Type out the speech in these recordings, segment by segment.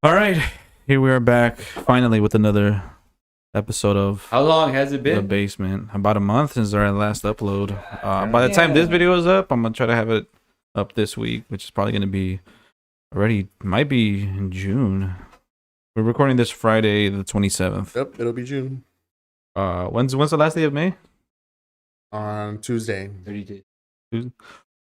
All right, here we are back finally with another episode of How long has it The been? Basement. About a month since our last upload. By the time this video is up, I'm gonna try to have it up this week, which is probably gonna be already, might be in June. We're recording this Friday, the 27th. Yep, it'll be June. When's the last day of May? On Tuesday. 30 days.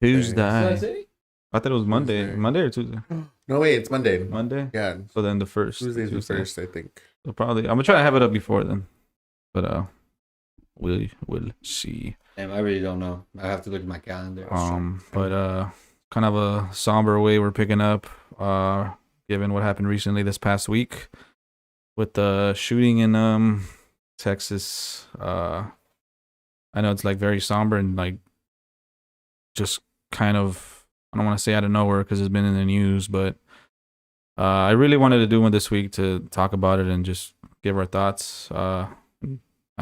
Tuesday. I thought it was Monday. Tuesday. Monday or Tuesday? No, wait, it's Monday. Monday. Yeah, So then the first. Tuesday's the Tuesday. first, I think. So probably I'm gonna try to have it up before then, but we'll see. Damn, I really don't know. I have to look at my calendar. But kind of a somber way we're picking up, given what happened recently this past week with the shooting in Texas. I know it's like very somber and like just kind of, I don't want to say out of nowhere because it's been in the news, but I really wanted to do one this week to talk about it and just give our thoughts. I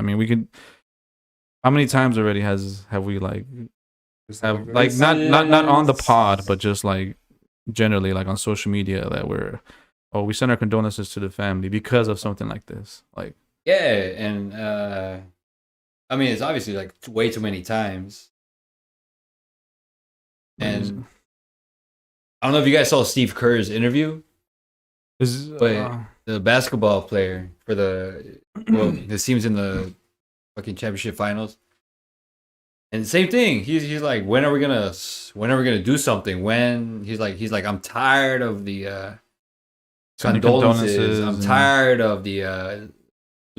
mean, we could. How many times already have we like have like not on the pod, but just like generally like on social media that we send our condolences to the family because of something like this. Like Yeah, and I mean, it's obviously like way too many times. And I don't know if you guys saw Steve Kerr's interview, but the basketball player for the team's in the fucking championship finals. And same thing. He's like, when are we gonna do something? When he's like, I'm tired of the condolences. I'm tired of the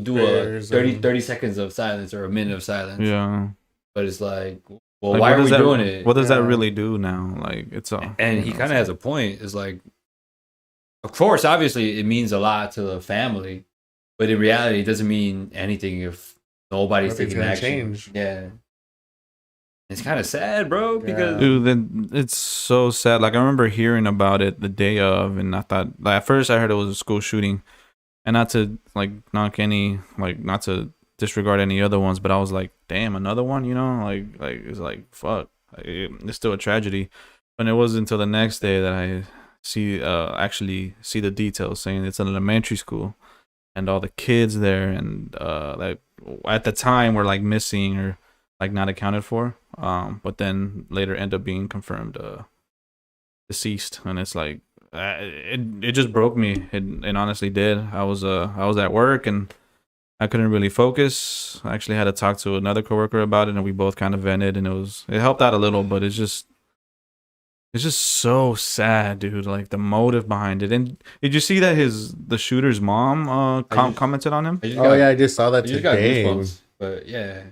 do a 30 seconds of silence or a minute of silence. Yeah. But it's like, well, Like, why are we doing it? What does that really do now? Like it's And he kind of has a point. It's like, of course, obviously, it means a lot to the family, but in reality, it doesn't mean anything if nobody's taking action. Change. Yeah, it's kind of sad, bro. Because dude, then it's so sad. Like I remember hearing about it the day of, and I thought, like, at first I heard it was a school shooting, and not to like knock any, like not to disregard any other ones, but I was like, damn, another one, you know, like it's like fuck, it's still a tragedy. And it wasn't until the next day that I actually see the details saying it's an elementary school, and all the kids there, and like at the time were like missing or like not accounted for, but then later end up being confirmed deceased, and it's like it just broke me. It honestly did. I was at work and I couldn't really focus. I actually had to talk to another coworker about it, and we both kind of vented, and it helped out a little, but it's just so sad, dude. Like the motive behind it. And did you see that the shooter's mom commented on him? I just saw that today. But yeah,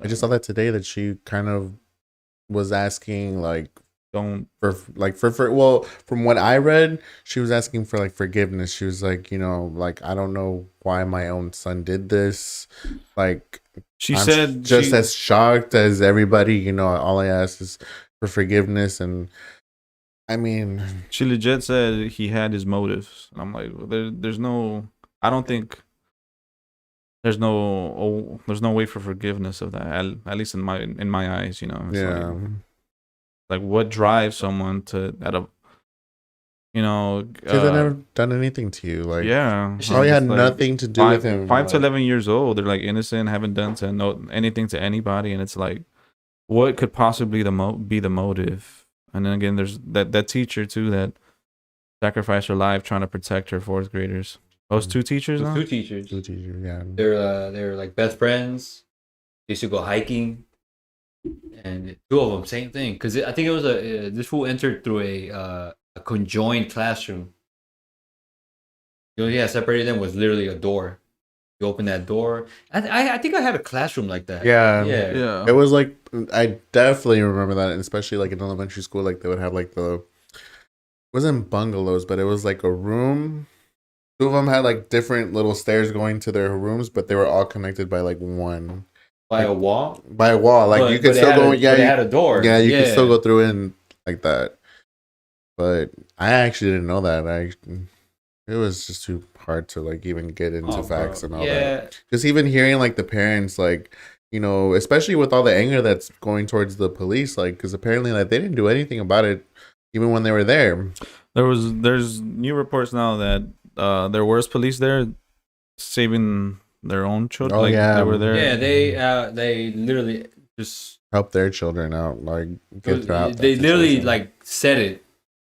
I just saw that today that she kind of was asking like from what I read, she was asking for like forgiveness. She was like, you know, like, I don't know why my own son did this. Like she I'm said just as shocked as everybody, you know, all I ask is for forgiveness. And I mean, she legit said he had his motives. And I'm like, there's no, I don't think there's no way for forgiveness of that. At least in my eyes, you know. It's yeah. Like what drives someone to you know, because they never done anything to you. Like, yeah, probably had nothing to do with him. 5 to 11 years old. They're like innocent, haven't done anything to anybody, and it's like, what could possibly be the motive? And then again, there's that teacher too that sacrificed her life trying to protect her fourth graders. Those two teachers, two teachers, yeah. They're like best friends. They used to go hiking, and two of them, same thing. Because I think it was this fool entered through a conjoined classroom. You know, yeah, separated them was literally a door. You open that door. I think I had a classroom like that. Yeah. Yeah. It was like, I definitely remember that, and especially like in elementary school, like they would have like it wasn't bungalows, but it was like a room. Two of them had like different little stairs going to their rooms, but they were all connected by like one. By a wall? By a wall. Like you could still go. Yeah, they had a door. Yeah, you could still go through in like that. But I actually didn't know that. It was just too hard to like even get into facts and all that. Just even hearing like the parents like you know, especially with all the anger that's going towards the police, like, because apparently, like, they didn't do anything about it, even when they were there. There's new reports now that there was police there saving their own children. Oh, like yeah. they were there. Yeah, they literally just Help their children out, like get throughout. They literally like said it,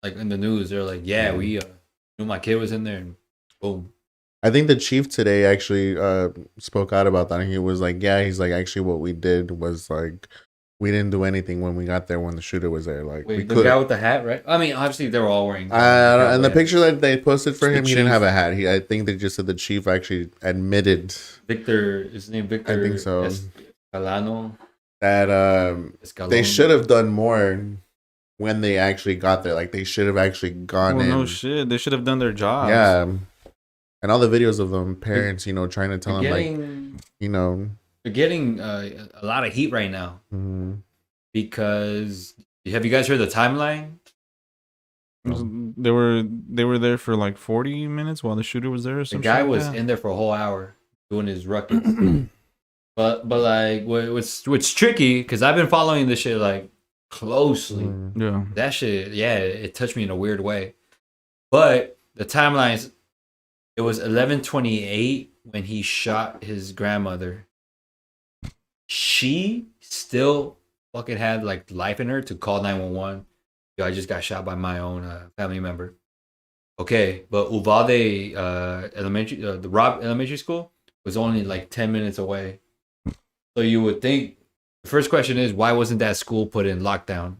like in the news. They're like, "Yeah, we knew my kid was in there," and boom. I think the chief today actually spoke out about that. And he was like, "Yeah, he's like, actually, what we did was like, we didn't do anything when we got there when the shooter was there. Like, Wait, we the could." guy with the hat, right? I mean, obviously they were all wearing. And the picture that they posted for The him, he didn't chief. have a hat. I think they just said the chief actually admitted Victor, his name Victor. I think so. Escalano. that Escalón. they should have done more when they actually got there. Like, they should have actually gone Well, in. no shit. They should have done their job. Yeah. And all the videos of them parents, you know, trying to tell them, like, you know, they're getting a lot of heat right now because have you guys heard the timeline? They were there for like 40 minutes while the shooter was there. Or The some guy shit like was that. in there for a whole hour doing his ruckus. but like what's tricky because I've been following this shit like closely. Yeah. That shit, yeah, it touched me in a weird way. But the timelines, it was 11:28 when he shot his grandmother. She still fucking had like life in her to call 911. Yo, I just got shot by my own family member. Okay, but Uvalde elementary, the Rob Elementary School was only like 10 minutes away. So you would think the first question is why wasn't that school put in lockdown?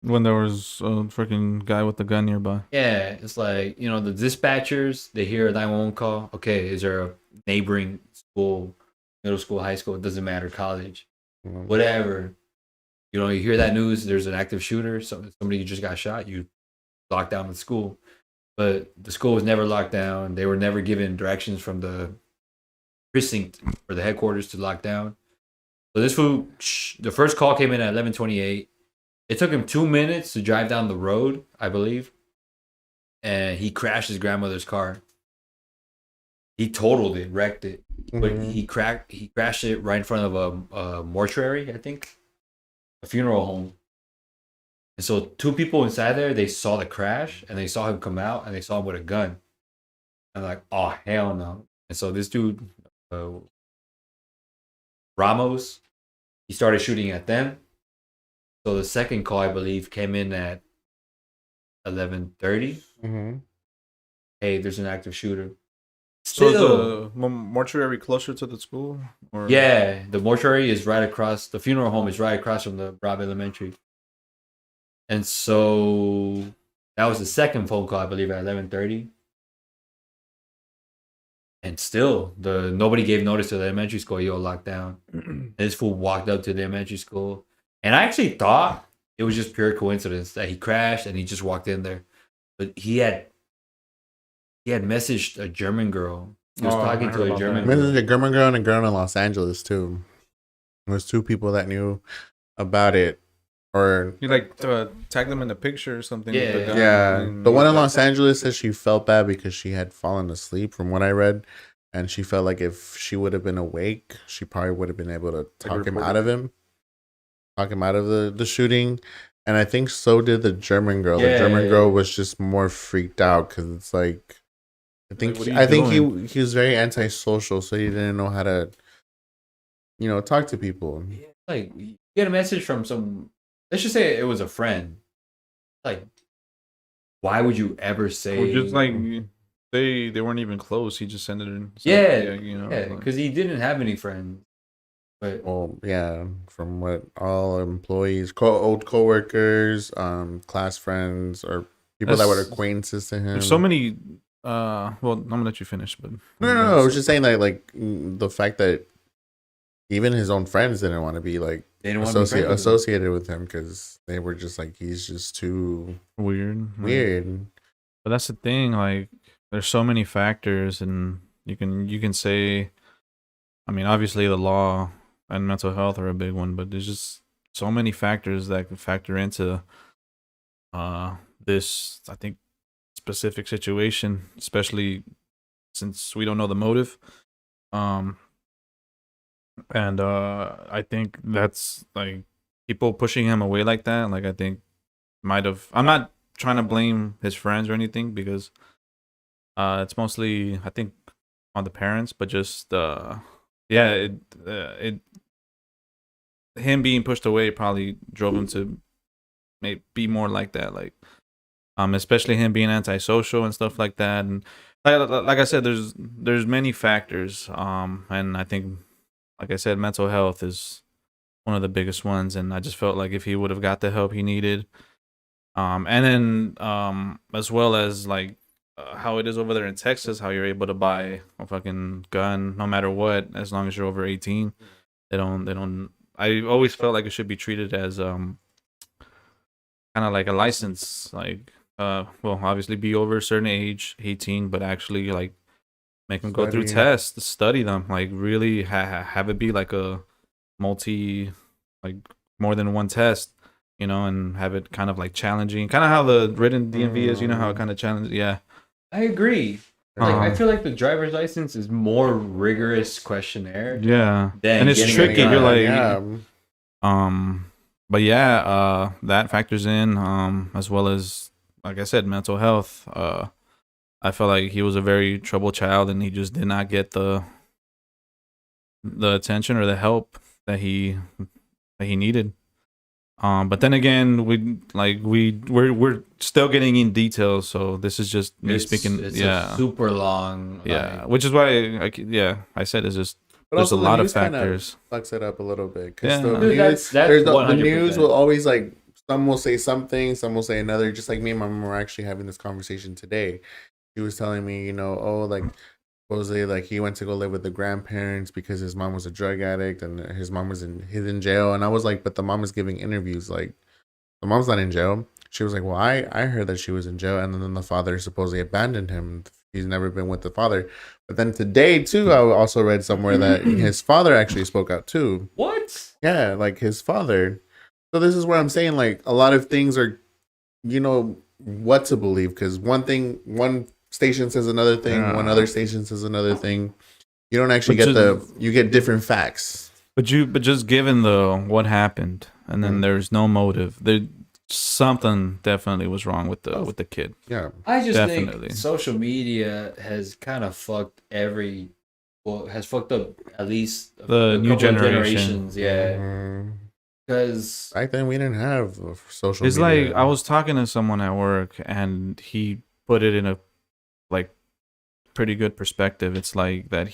When there was a freaking guy with a gun nearby. Yeah, it's like, you know, the dispatchers, they hear a 911 call. Okay, is there a neighboring school, middle school, high school? It doesn't matter, college, whatever. You know, you hear that news, there's an active shooter, somebody just got shot, you lock down the school. But the school was never locked down. They were never given directions from the precinct or the headquarters to lock down. So this fool, the first call came in at 11:28. It took him 2 minutes to drive down the road, I believe. And he crashed his grandmother's car. He totaled it, wrecked it. But he crashed it right in front of a mortuary, I think. A funeral home. And so 2 people inside there, they saw the crash and they saw him come out and they saw him with a gun. And like, oh, hell no. And so this dude, Ramos, he started shooting at them. So the second call, I believe, came in at 11:30. Hey, there's an active shooter. So the mortuary closer to the school? Or? Yeah, the mortuary is right across. The funeral home is right across from the Rob Elementary. And so that was the second phone call, I believe, at 11:30. And still, nobody gave notice to the elementary school. Yo, locked down. And this fool walked up to the elementary school. And I actually thought it was just pure coincidence that he crashed and he just walked in there. But he had messaged a German girl. He was talking to a German girl. Messaged a German girl and a girl in Los Angeles too. There's 2 people that knew about it. Or you like tag them in the picture or something. Yeah, with the gun yeah. The one in Los Angeles says she felt bad because she had fallen asleep from what I read. And she felt like if she would have been awake, she probably would have been able to talk him out of the shooting. And I think so did the German girl. The German girl was just more freaked out because it's like, I think he was very antisocial, so he didn't know how to, you know, talk to people. Like, you get a message from some, let's just say it was a friend. Like, why would you ever say? Well, just like they weren't even close. He just sent it in. So, you know, because he didn't have any friends. But well, yeah, from what all employees, old coworkers, class friends, or people that were acquaintances to him. There's so many. Well, I'm gonna let you finish, but no. I was just saying that, like, the fact that even his own friends didn't want to be like associated with him because they were just like, he's just too weird. But that's the thing. Like, there's so many factors, and you can say, I mean, obviously the law and mental health are a big one, but there's just so many factors that could factor into this, I think, specific situation, especially since we don't know the motive. And I think that's like people pushing him away like that. Like I think might have. I'm not trying to blame his friends or anything because it's mostly I think on the parents, but just yeah, it him being pushed away probably drove him to be more like that. Like especially him being antisocial and stuff like that. And like I said, there's many factors. And I think like I said, mental health is one of the biggest ones. And I just felt like if he would have got the help he needed, and then as well as like how it is over there in Texas, how you're able to buy a fucking gun no matter what, as long as you're over 18. They don't. I always felt like it should be treated as kind of like a license, like well, obviously be over a certain age, 18, but actually like make them go through tests, study them, like really have it be like a multi, like more than one test, and have it kind of like challenging, kind of how the written DMV is, how it kind of challenges. Yeah, I agree. Like I feel like the driver's license is more rigorous questionnaire. Yeah, and it's tricky. You're like, but yeah, that factors in, as well as like I said, mental health. I felt like he was a very troubled child, and he just did not get the attention or the help that he needed. But then again, we're still getting in details, so this is just me speaking. It's super long. Yeah, which is why I said it's just. But there's a lot of factors. Fucks it up a little bit. Yeah. The news will always like, some will say something, some will say another. Just like me and my mom were actually having this conversation today. She was telling me, like supposedly like he went to go live with the grandparents because his mom was a drug addict and his mom was in jail. And I was like, but the mom is giving interviews. Like the mom's not in jail. She was like, well, I heard that she was in jail, and then the father supposedly abandoned him. He's never been with the father. But then today too, I also read somewhere that his father actually spoke out too. What? Yeah, like his father. So this is where I'm saying like a lot of things are, what to believe, because one station says another thing, one other station says another thing. You don't actually you get different facts. But just given what happened, and then there's no motive. Something definitely was wrong with the kid. Yeah, I just think social media has kind of fucked has fucked up at least the new generations. Yeah, because back then we didn't have social. It's media. like I was talking to someone at work, and he put it in a like pretty good perspective. It's like that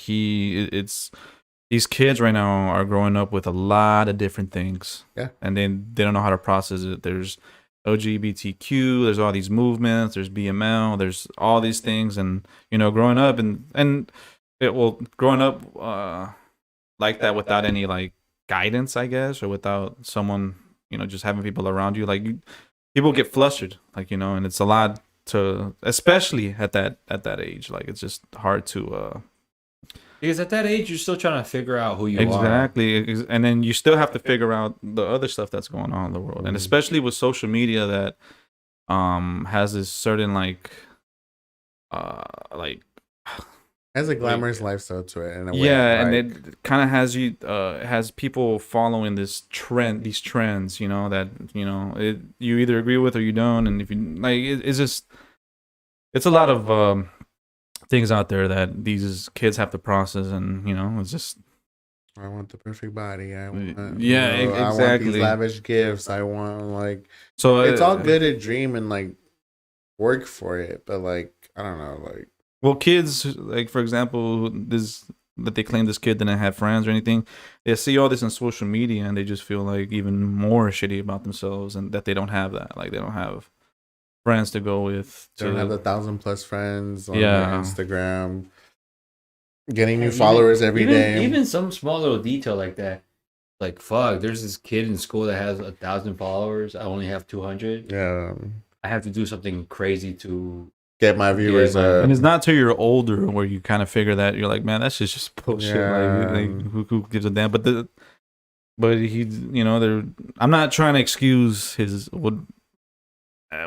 these kids right now are growing up with a lot of different things. Yeah. And then they don't know how to process it. There's LGBTQ, there's all these movements, there's BML, there's all these things. And, growing up growing up like that without any like guidance, I guess, or without someone, just having people around you, like people get flustered, like, and it's a lot to, especially at that age, like it's just hard to, because at that age, you're still trying to figure out who you are. Exactly. And then you still have to figure out the other stuff that's going on in the world. And especially with social media that has this certain has a glamorous lifestyle to it in a way. Yeah, and it kind of has people following these trends, that, you either agree with or you don't. And if you it's a lot of things out there that these kids have to process, and it's just, I want the perfect body. I want, exactly. I want these lavish gifts. I want so it's all good to dream and work for it, but I don't know, well, kids, for example, that they claim this kid didn't have friends or anything. They see all this on social media and they just feel even more shitty about themselves, and that they don't have that. Like they don't have friends to go with. They don't have 1,000+ friends on Instagram. Getting new followers every day. Even some small little detail like that. Like, fuck, there's this kid in school that has 1,000 followers. I only have 200. Yeah. I have to do something crazy to get my viewers up. And it's not till you're older where you kind of figure that you're like, man, that's just bullshit. Yeah. Who gives a damn? But he, I'm not trying to excuse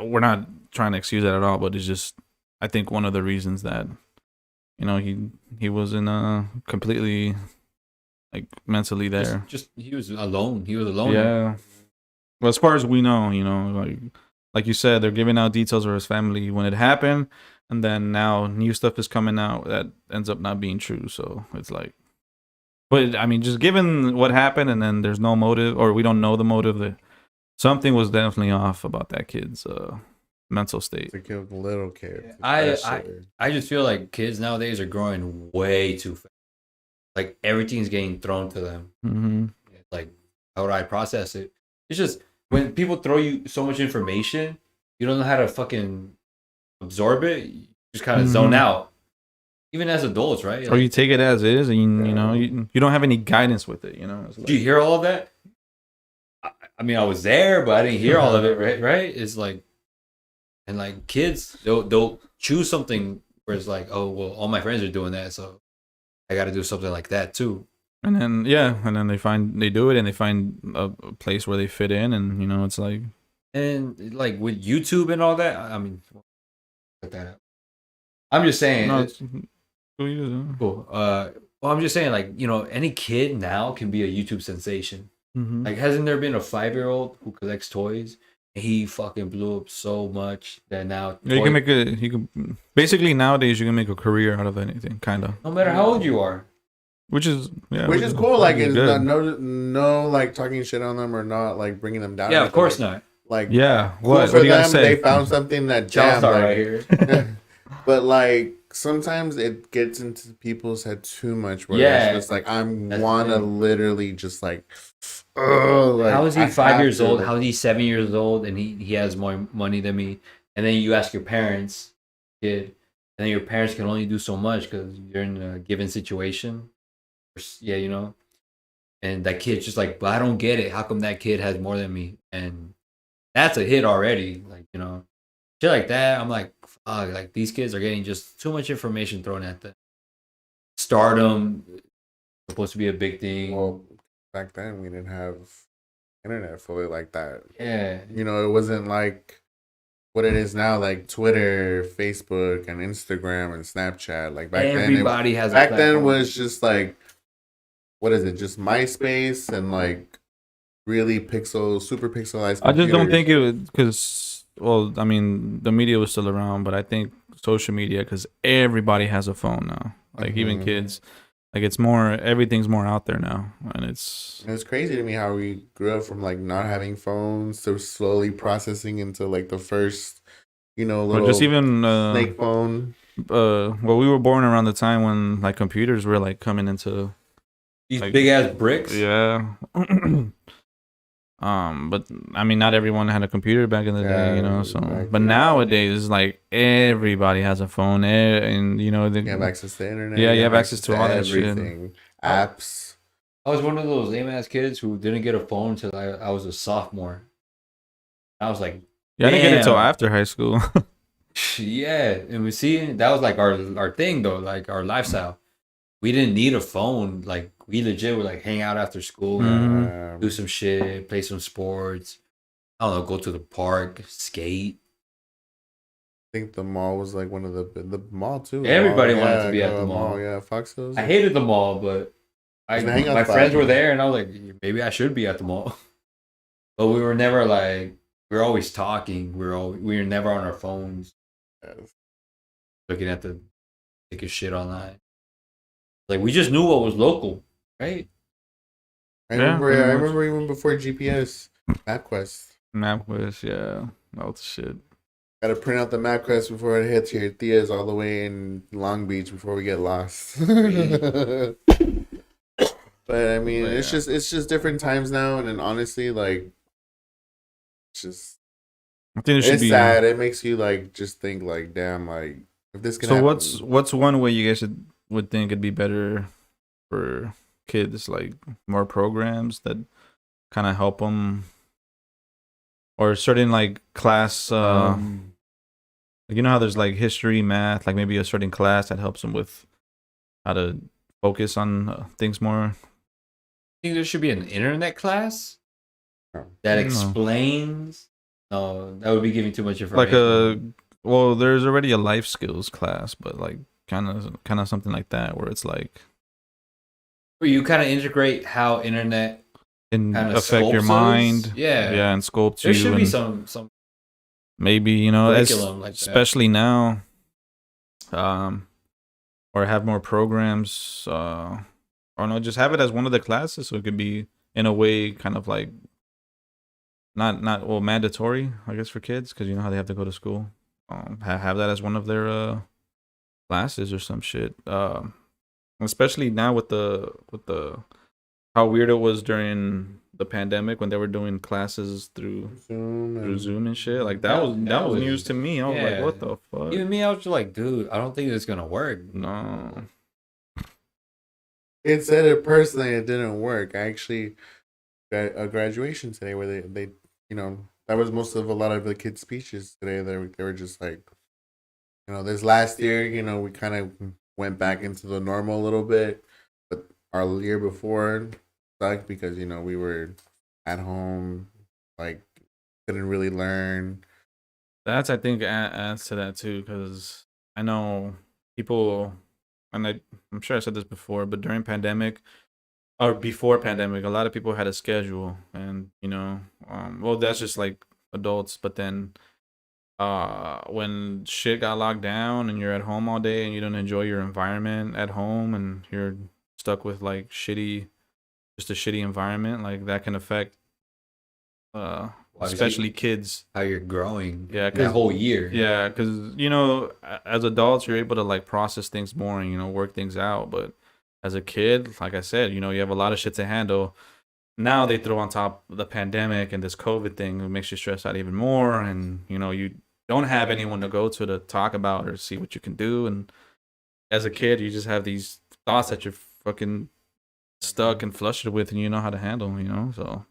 we're not trying to excuse that at all, but it's just, I think one of the reasons that, he was in a completely like mentally there. Just he was alone. He was alone. Yeah. Well, as far as we know, like you said, they're giving out details of his family when it happened, and then now new stuff is coming out that ends up not being true. So it's like, but I mean, just given what happened, and then there's no motive, or we don't know the motive. That something was definitely off about that kid's mental state. To kill the little kids. I just feel like kids nowadays are growing way too fast. Like everything's getting thrown to them. Mm-hmm. Like, how do I process it? It's just when people throw you so much information, you don't know how to fucking absorb it. You just kind of zone out. Even as adults, right? Like, or you take it as is, and you don't have any guidance with it. Like, do you hear all of that? I mean, I was there, but I didn't hear all of it. Right? It's like, and like kids, they'll choose something where it's like, oh well, all my friends are doing that, so I got to do something like that too. And then they do it, and they find a place where they fit in, and it's like, and like with YouTube and all that. I mean, put that up. I'm just saying. No, cool. Well, I'm just saying, like, any kid now can be a YouTube sensation. Mm-hmm. Like, hasn't there been a 5-year-old who collects toys? And he fucking blew up so much that now you can basically nowadays you can make a career out of anything, kind of. No matter how old you are. Which is cool. Like, it's no like talking shit on them or not like bringing them down. Yeah, of course not. Like, yeah, what for them? They found something that jammed right here. But like sometimes it gets into people's head too much. Where it's just like wanna literally just like. How is he 5 years old? How is he 7 years old? And he has more money than me. And then you ask your parents, kid, and then your parents can only do so much because you're in a given situation. Yeah, and that kid's just like, but I don't get it. How come that kid has more than me? And that's a hit already. Like, shit like that. I'm like, fuck, like these kids are getting just too much information thrown at them. Stardom supposed to be a big thing. Well, back then we didn't have internet fully like that. Yeah. It wasn't like what it is now, like Twitter, Facebook, and Instagram and Snapchat. Like back then was just like, what is it? Just MySpace and like really super pixelized computers. I just don't think it was because, well, I mean, the media was still around, but I think social media, because everybody has a phone now. Like even kids, like everything's more out there now, and it's crazy to me how we grew up from like not having phones to slowly processing into like the first, little just even snake phone. Well, we were born around the time when like computers were like coming into. These like, big ass bricks. Yeah. But I mean, not everyone had a computer back in the day, So, exactly. But nowadays, like everybody has a phone, and you have access to the internet. Yeah, you have access to all that everything. Shit. Apps. I was one of those lame ass kids who didn't get a phone until I was a sophomore. I was like, yeah, I didn't get it until after high school. Yeah, and we see that was like our thing though, like our lifestyle. We didn't need a phone. Like we legit would like hang out after school, do some shit, play some sports. I don't know, go to the park, skate. I think the mall was like one of the mall too. Everybody wanted to be at the mall. Yeah, Fox Hills. I hated the mall, but my friends were there, and I was like, maybe I should be at the mall. But we were never like, we were always talking. We were never on our phones, looking at the sickest shit online. Like we just knew what was local, right? I remember even before GPS, MapQuest. MapQuest, yeah, all the shit. Got to print out the MapQuest before it hits your Thea's all the way in Long Beach before we get lost. But I mean, it's just different times now, and then honestly, like, it's just. I think it's sad. It makes you like just think like, damn, like if this can. So happen, what's one way you guys would think it'd be better for kids, like more programs that kind of help them, or certain like class like, how there's like history, math, like maybe a certain class that helps them with how to focus on things more. I think there should be an internet class that explains. No, that would be giving too much information. Well, there's already a life skills class, but like kind of something like that where it's like Where you kind of integrate how internet can kind of affect your sculpts us. mind. Yeah, and sculpt there you. should be And some maybe, you know, curriculum like that. especially now, or have more programs, or no, just have it as one of the classes, so it could be in a way kind of like not well mandatory, I guess, for kids, because you know how they have to go to school. Have that as one of their classes or some shit. Especially now with the how weird it was during the pandemic when they were doing classes through Zoom and shit. Like that was news to me. I was like, what the fuck? Even me, I was just like, dude, I don't think it's gonna work. No. It said it personally, it didn't work. I actually got a graduation today where they you know, that was most of a lot of the kids' speeches today. They were just like, you know, this last year, you know, we kind of went back into the normal a little bit, but our year before sucked because, you know, we were at home, like, couldn't really learn. That's, I think, adds to that too, because I know people, and I'm sure I said this before, but during pandemic or before pandemic, a lot of people had a schedule, and you know, well, that's just like adults, but then when shit got locked down and you're at home all day and you don't enjoy your environment at home and you're stuck with like just a shitty environment, like that can affect especially kids, how you're growing. Yeah, that whole year. Yeah, because you know, as adults, you're able to like process things more and, you know, work things out. But as a kid, like I said, you know, you have a lot of shit to handle. Now they throw on top the pandemic and this COVID thing, it makes you stress out even more. And you know, you don't have anyone to go to talk about or see what you can do. And as a kid, you just have these thoughts that you're fucking stuck and flustered with, and you know how to handle. You know, so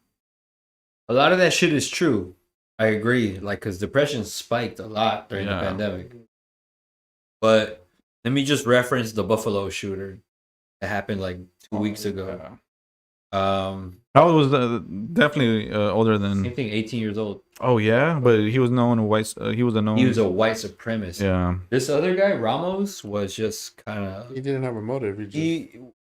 a lot of that shit is true. I agree. Like, because depression spiked a lot during the pandemic. But let me just reference the Buffalo shooter that happened like 2 weeks ago. How old was definitely older than same thing, 18 years old. Oh yeah, but he was known a white. He was a white supremacist. Yeah. This other guy, Ramos, was just kind of. He didn't have a motive.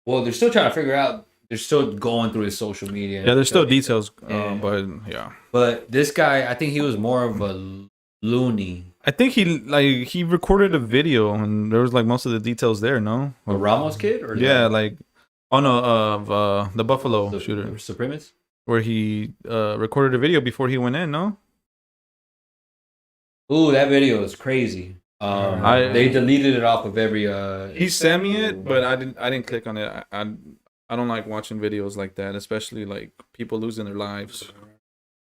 Well, they're still trying to figure out. They're still going through his social media. Yeah, there's still details, but yeah. But this guy, I think he was more of a loony. I think he recorded a video and there was like most of the details there. No, a Ramos kid, or like of the Buffalo shooter, the supremacist, where he recorded a video before he went in. No. Ooh, that video is crazy. They deleted it off of every. He sent me it, but I didn't click on it. I don't like watching videos like that, especially like people losing their lives.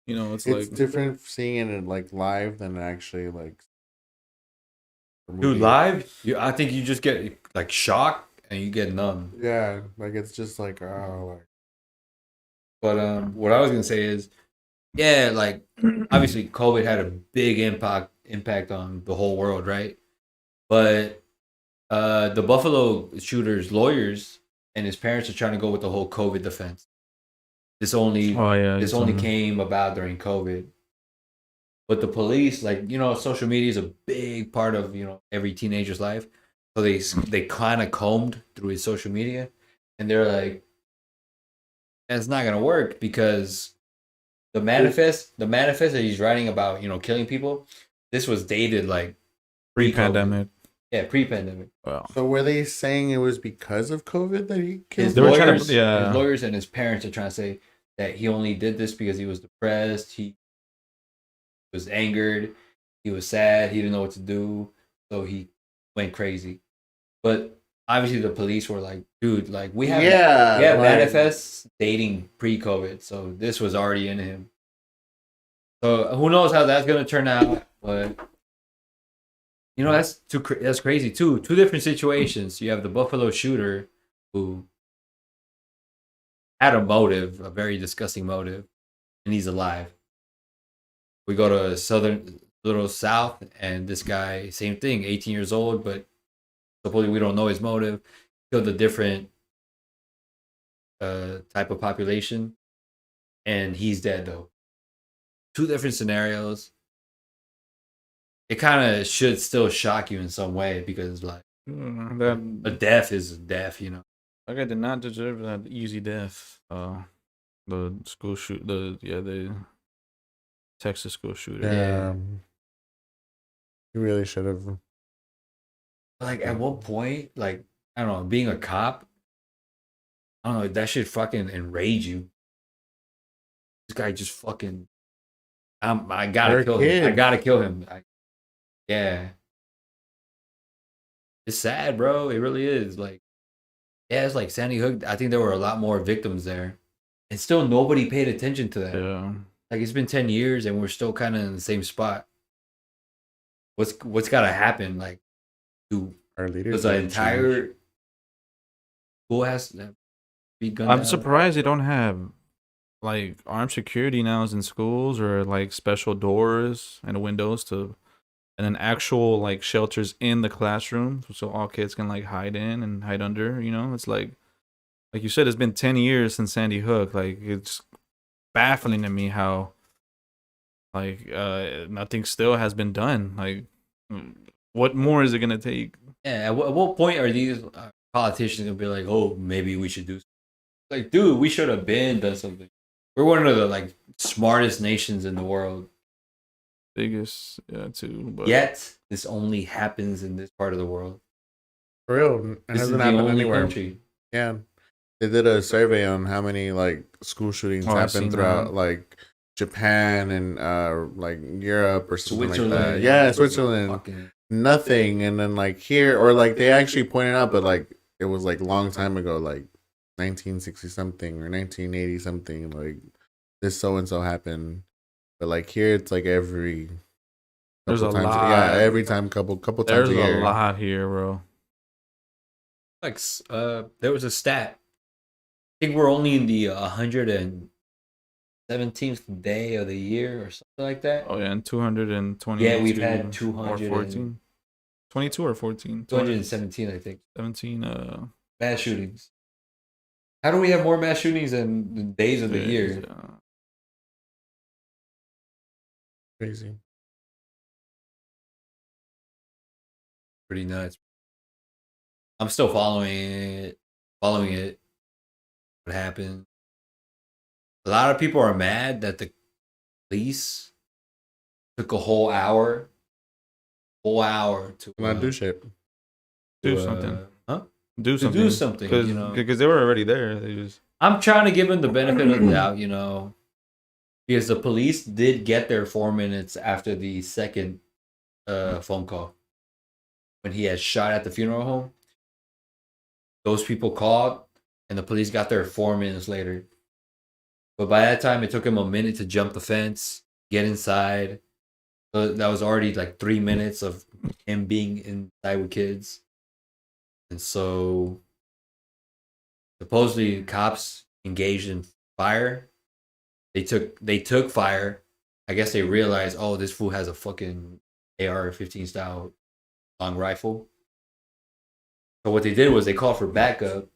You know, it's like different seeing it like live than actually like. Dude, live? I think you just get like shocked and you get numb. Yeah, like it's just like oh. But what I was gonna say is, yeah, like obviously COVID had a big impact on the whole world, right? But the Buffalo shooter's lawyers and his parents are trying to go with the whole COVID defense. This only came about during COVID. But the police, like, you know, social media is a big part of, you know, every teenager's life. So they kind of combed through his social media, and they're like, it's not gonna work because the manifest that he's writing about, you know, killing people, this was dated like pre-pandemic. Yeah, pre-pandemic. Wow. So were they saying it was because of COVID that he killed? His lawyers and his parents are trying to say that he only did this because he was depressed. He was angered. He was sad. He didn't know what to do, so he went crazy. But obviously, the police were like, "Dude, like we have manifests dating pre-COVID, so this was already in him." So who knows how that's gonna turn out? But you know, that's crazy too. Two different situations. You have the Buffalo shooter who had a motive, a very disgusting motive, and he's alive. We go to little south, and this guy, same thing, 18 years old, but supposedly we don't know his motive. Killed a different type of population, and he's dead though. Two different scenarios. It kind of should still shock you in some way because, like, a death is a death, you know. That guy did not deserve that easy death. The Texas school shooter. Yeah. He really should have. Like, at what point, like, I don't know, being a cop, I don't know, that should fucking enrage you. This guy just fucking, I gotta kill him. I gotta kill him. Yeah. It's sad, bro. It really is. Like, yeah, it's like Sandy Hook. I think there were a lot more victims there. And still nobody paid attention to that. Yeah. Like, it's been 10 years and we're still kind of in the same spot. What's gotta happen? Like, Our leaders. because the entire school has to be gunned I'm down. surprised they don't have like armed security now in schools, or like special doors and windows and then actual like shelters in the classroom so all kids can like hide in and hide under. It's like you said, it's been 10 years since Sandy Hook. Like, it's baffling to me how like nothing still has been done. Like, what more is it gonna take? Yeah, at what point are these politicians gonna be like, oh, maybe we should do something? Like, dude, we should have been done something. We're one of the like smartest nations in the world. Biggest, yeah, too. But Yet this only happens in this part of the world. For real. It This is hasn't the happened only anywhere. country. Yeah. They did a survey on how many like school shootings I've seen happen throughout that. like Japan and like Europe or something like that. Switzerland. Yeah, Switzerland. Fucking, Nothing. And then like here, or like they actually pointed out, but like it was like long time ago, like 1960 something or 1980 something. Like this so and so happened, but like here it's like every There's couple a times. lot. Yeah, every time, couple times there's a year. a lot here, bro. like there was a stat. I think we're only in the 117th day of the year or something like that. Oh yeah, and 220. Yeah, we've had 200 or 14. 22 or 14. 217, I think. 17. Mass shootings. How do we have more mass shootings than the days of the year? Crazy. Pretty nuts. I'm still following it. What happened? A lot of people are mad that the police took a whole hour to Not do shit. Do something. Huh? Do To something. do something, you know. Because they were already there. They just. I'm trying to give them the benefit of the doubt, because the police did get there 4 minutes after the second phone call when he had shot at the funeral home. Those people called, and the police got there 4 minutes later. But by that time, it took him a minute to jump the fence, get inside. So that was already like 3 minutes of him being inside with kids. And so supposedly cops engaged in fire. They took fire. I guess they realized, oh, this fool has a fucking AR-15 style long rifle. So what they did was they called for backup,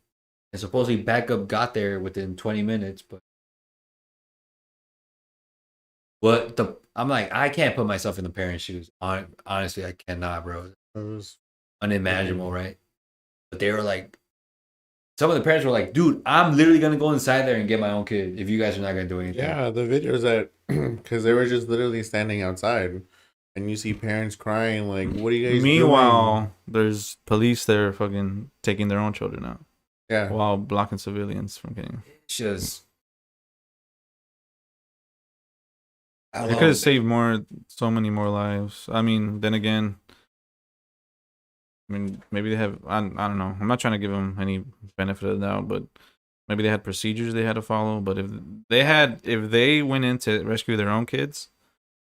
and supposedly backup got there within 20 minutes. But I'm like, I can't put myself in the parents' shoes. Honestly, I cannot, bro. It was Unimaginable, right? But they were like, some of the parents were like, dude, I'm literally going to go inside there and get my own kid if you guys are not going to do anything. Yeah, the videos that, because they were just literally standing outside, and you see parents crying, like, what are you guys Meanwhile, there's police there fucking taking their own children out. doing? Yeah. While blocking civilians from getting. It's just, I They don't could know. have saved so many more lives. I mean, then again, maybe they have. I don't know. I'm not trying to give them any benefit of the doubt, but maybe they had procedures they had to follow. But if they went in to rescue their own kids,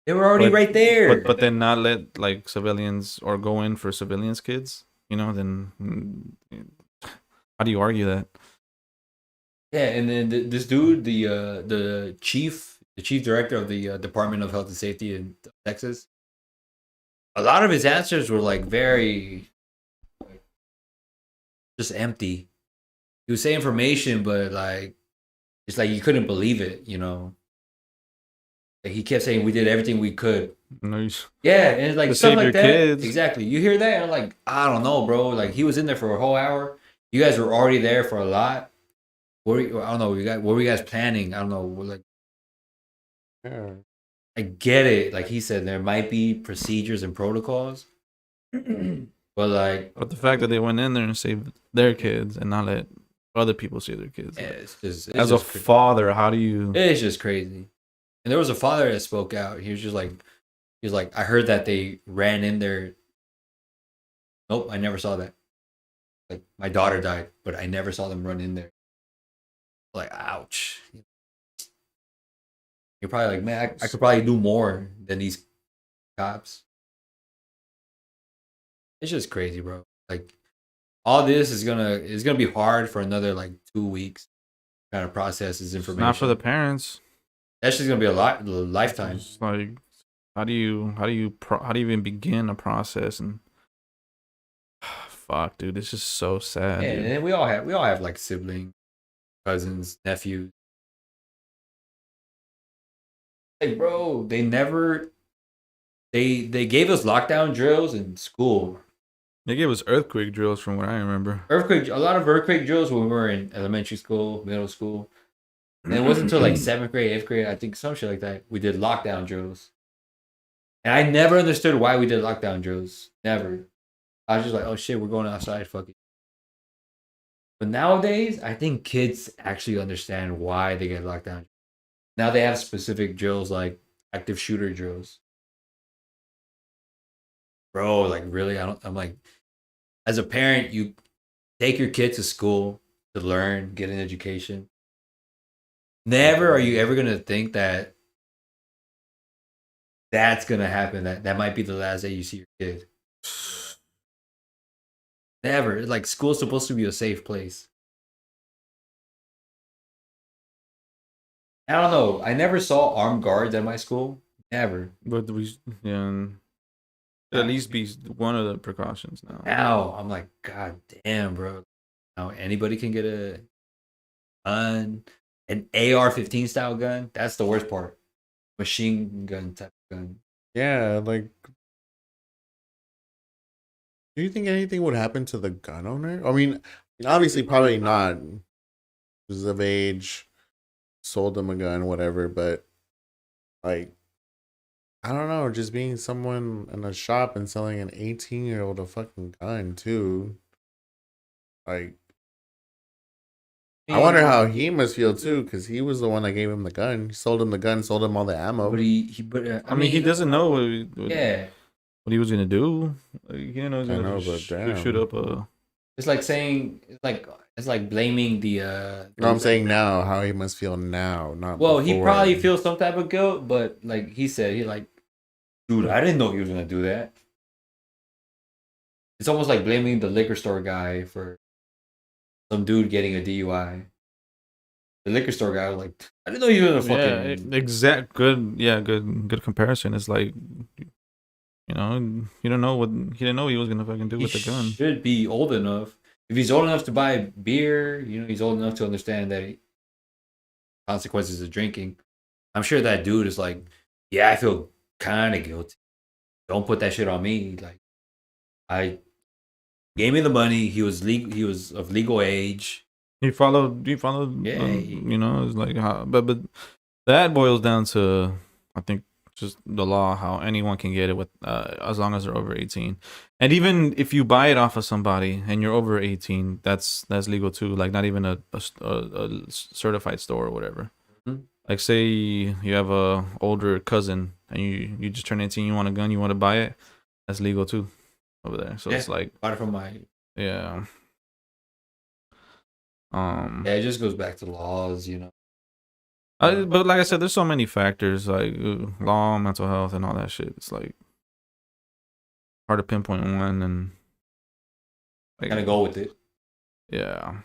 They were already right there. but then not let like civilians or go in for civilians' kids, then how do you argue that? Yeah, and then this dude, the chief director of the Department of Health and Safety in Texas, a lot of his answers were like very just empty. He would say information, but like it's like you couldn't believe it, Like he kept saying we did everything we could. Yeah, and it's like To stuff save like your that. kids. Exactly. You hear that, and I'm like, I don't know, bro. Like he was in there for a whole hour. you guys were already there for a lot. I don't know. What were you guys planning? I don't know. Like, Yeah. I get it. Like he said, there might be procedures and protocols, but like, But the fact that they went in there and saved their kids and not let other people save their kids. yeah, it's As a just father, how do you? it's just crazy. And there was a father that spoke out. He was like, I heard that they ran in there. Nope, I never saw that. Like my daughter died, but I never saw them run in there. Like, ouch. You're probably like, man, I could probably do more than these cops. It's just crazy, bro. Like, all this is gonna be hard for another like 2 weeks. Kind of process this information. Not for the parents. That's just gonna be a lifetime. It's like, how do you even begin a process? And fuck, dude, it's just so sad. Yeah, dude. and we all have like siblings, cousins, nephews. Like, bro, they gave us lockdown drills in school. They gave us earthquake drills from what I remember. A lot of earthquake drills when we were in elementary school, middle school. And it wasn't until like 7th grade, 8th grade, I think some shit like that, we did lockdown drills. And I never understood why we did lockdown drills. Never. I was just like, oh shit, we're going outside, fuck it. But nowadays, I think kids actually understand why they get locked down. Now they have specific drills like active shooter drills. Bro, like really, I'm like, as a parent, you take your kid to school to learn, get an education. Never are you ever gonna think that that's gonna happen. That might be the last day you see your kid. Never. Like school's supposed to be a safe place. I don't know. I never saw armed guards at my school. Never. But at least be one of the precautions now. Now I'm like, God damn, bro. Now anybody can get a gun, an AR-15 style gun. That's the worst part. Machine gun type of gun. Yeah, like, do you think anything would happen to the gun owner? I mean, obviously, probably not. Because of age, sold them a gun, whatever. But like, I don't know, just being someone in a shop and selling an 18-year-old a fucking gun too. Like, I wonder how he must feel too, because he was the one that gave him the gun. He sold him the gun, sold him all the ammo. But I mean, he doesn't know what he was gonna do. Like, he didn't know he was gonna shoot up a. It's like saying it's like blaming the. No, I'm saying now how he must feel now, not. Well, before. he probably feels some type of guilt, but like he said, dude, I didn't know he was gonna do that. It's almost like blaming the liquor store guy for some dude getting a DUI. The liquor store guy was like, I didn't know you were gonna fucking good comparison. It's like, you know, he didn't know he was gonna fucking do with the gun. He should be old enough. If he's old enough to buy beer, he's old enough to understand that consequences of drinking. I'm sure that dude is like, yeah, I feel kind of guilty. Don't put that shit on me. Like, I gave me the money. He was of legal age. He followed. Yeah, it's like but that boils down to, I think, just the law, how anyone can get it with as long as they're over 18. And even if you buy it off of somebody and you're over 18, that's legal too. Like, not even a certified store or whatever. Mm-hmm. Like, say you have a older cousin and you just turn 18, you want a gun, you want to buy it, that's legal tue over there. So it's like, bought it from my yeah. it just goes back to laws, But like I said, there's so many factors, like law, mental health, and all that shit. It's like hard to pinpoint one, and like, gotta go with it. Yeah,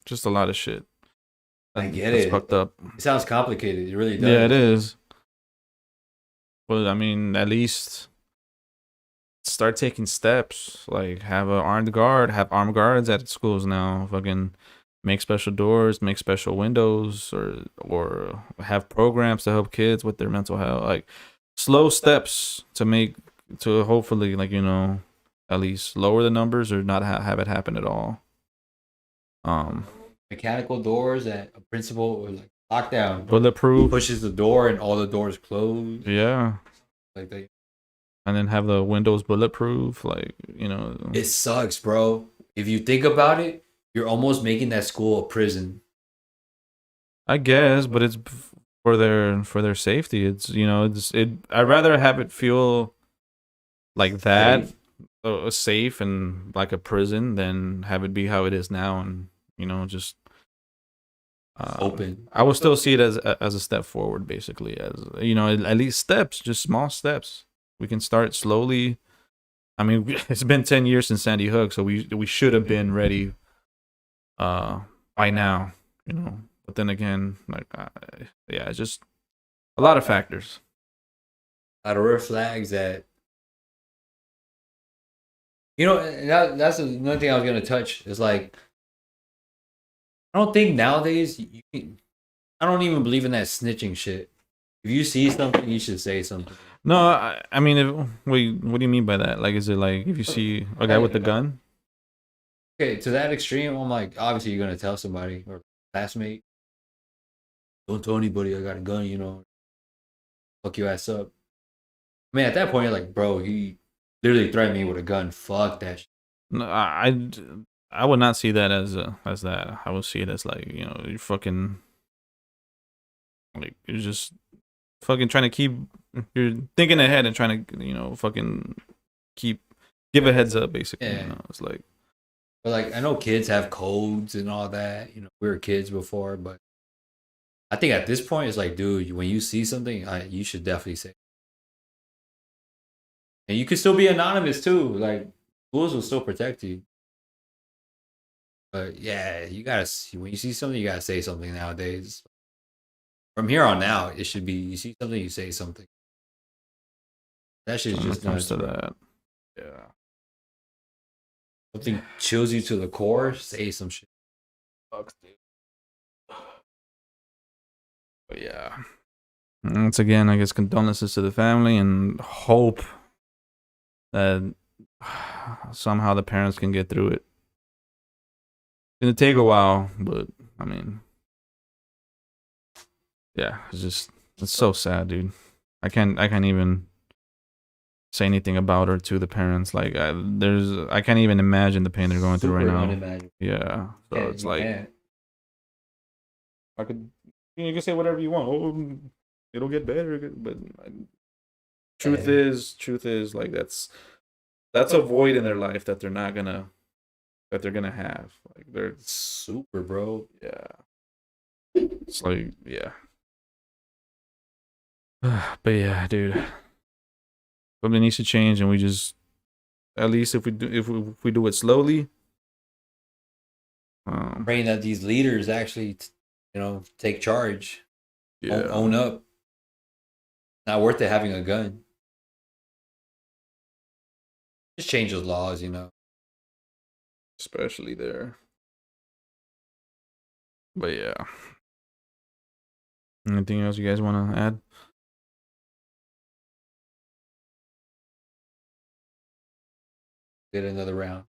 just a lot of shit. I get it. It's fucked up. It sounds complicated. It really does. Yeah, it is. But I mean, at least start taking steps. Like, have armed guards at schools now. Fucking make special doors, make special windows, or have programs to help kids with their mental health. Like, slow steps to hopefully, like, at least lower the numbers or not have it happen at all. Mechanical doors that a principal or like lockdown Bulletproof. pushes the door and all the doors close. Yeah. Like they. And then have the windows bulletproof. Like, you know. It sucks, bro. If you think about it, you're almost making that school a prison. I guess, but it's for their safety. It's, you know, I'd rather have it feel like that, safe and like a prison, than have it be how it is now, and, you know, just open. I would still see it as a step forward, basically, as, you know, at least steps, just small steps. We can start slowly. I mean, it's been 10 years since Sandy Hook, so we should have been ready by now, you know. But then again, like, yeah, it's just a lot of factors. A lot of red flags that, you know, that's another thing I was gonna touch. Is like, I don't think nowadays I don't even believe in that snitching shit. If you see something, you should say something. No, I mean, wait, what do you mean by that? Like, is it like if you see a guy with a gun? Okay, to that extreme, I'm like, obviously you're gonna tell somebody or classmate. Don't tell anybody I got a gun, you know. Fuck your ass up. I mean, at that point, you're like, bro, he literally threatened me with a gun. Fuck that shit. No, I would not see that as that. I would see it as, like, you know, you're fucking, like, you're just fucking trying to keep, you're thinking ahead and trying to, you know, fucking give a heads up, basically. Yeah. You know, it's like. But like, I know kids have codes and all that. You know, we were kids before, but I think at this point, it's like, dude, when you see something, you should definitely say. And you could still be anonymous too. Like, schools will still protect you. But yeah, you gotta when you see something, you gotta say something nowadays. From here on out, it should be you see something, you say something. That shit's just nuts. To that. Yeah. Something chills you to the core, say some shit. Fuck, dude. But yeah. Once again, I guess condolences to the family, and hope that somehow the parents can get through it. It's gonna take a while, but I mean, yeah, it's so sad, dude. I can't even say anything about her to the parents. Like, I can't even imagine the pain they're going through right now. Yeah, so it's like, I could, you can say whatever you want. Oh, it'll get better, but truth is, like, that's a void in their life that they're gonna have. Like, they're super, bro. Yeah, it's like, yeah. But yeah, dude, something needs to change, and we just, at least if we do it slowly, praying that these leaders actually, you know, take charge. Yeah. Own up. Not worth it having a gun. Just change those laws, you know. Especially there. But yeah. Anything else you guys want to add? Get another round.